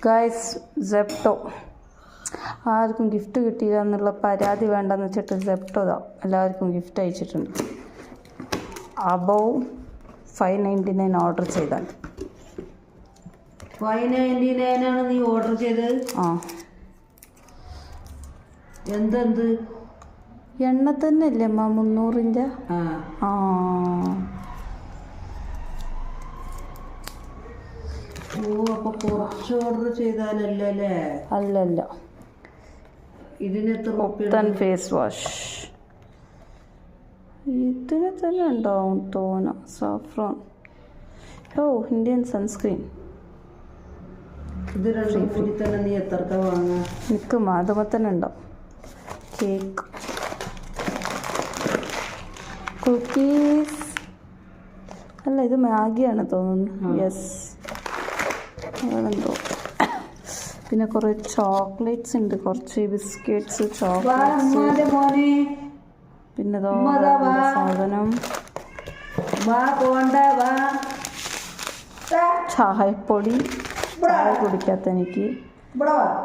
Guys zepto ആർക്കും gift കിട്ടിയില്ല എന്നുള്ള പരാതി വേണ്ടെന്ന് വെച്ചിട്ട് സെപ്റ്റോ എല്ലാവർക്കും ഗിഫ്റ്റ് അയച്ചിട്ടുണ്ട്. അബവ് 599 ഓർഡർ ചെയ്താൽ 599 ആണ് നീ ഓർഡർ ചെയ്തത്. ആ എന്തെന്ത് എണ്ണ തന്നെ അല്ലേ അമ്മ 300-ൻ്റെ? ആ ഓ അപ്പൊ കുറച്ച് ഓർഡർ ചെയ്താലല്ലേ? അല്ലല്ല, ഇതിന് എത്ര പുത്തൻ ഫേസ് വാഷ് ഇതിന് തന്നെ ഉണ്ടാവും തോന. സാഫ്രോൺ, ഓ ഇന്ത്യൻ സൺസ്ക്രീൻ. ഇത് രണ്ടും കൂടി തന്നെ നീ എത്രക്ക വാങ്ങാ? എനിക്ക് മാധവ തന്നെ ഉണ്ടാവും. കേക്ക്, കുക്കീസ്, അല്ല ഇത് മാഗിയാണ് തോന്നുന്നു. യെസ്, അതെന്തോ. പിന്നെ കുറേ ചോക്ലേറ്റ്സ് ഉണ്ട്, കുറച്ച് ബിസ്ക്കറ്റ്സ്, ചോക്ലേറ്റ്സ്. പിന്നെ സാധനം ചായപ്പൊടി, ചായ കുടിക്കാത്ത എനിക്ക്.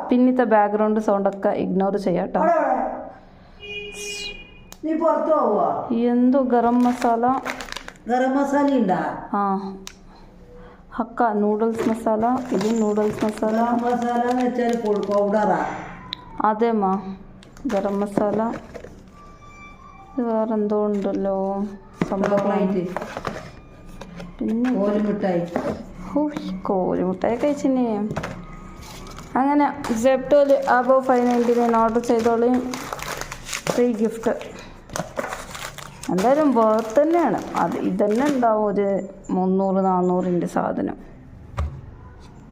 പിന്നത്തെ ബാക്ക്ഗ്രൗണ്ട് സൗണ്ടൊക്കെ ഇഗ്നോർ ചെയ്യാട്ടോ. എന്തോ ഗരം മസാല. ഗരം മസാല ഉണ്ടാ? ആ ഹക്ക നൂഡിൽസ് മസാല. ഇത് നൂഡിൽസ് മസാല. മസാല എന്ന് വെച്ചാൽ പൗഡറാ? അതേമാ ഗരം മസാല. ഇത് വേറെന്തോ ഉണ്ടല്ലോ സംഭവം. പിന്നെ കോലുമിഠായി. കോലുമിഠായി കഴിച്ചിനെ. അങ്ങനെ സെപ്റ്റോയിൽ അബവ് 599 ഓർഡർ ചെയ്തോളി, ഫ്രീ ഗിഫ്റ്റ്. എന്തായാലും വേർത്ത് തന്നെയാണ്. അത് ഇതന്നെ ഉണ്ടാവും ഒരു 300-400-ൻ്റെ സാധനം.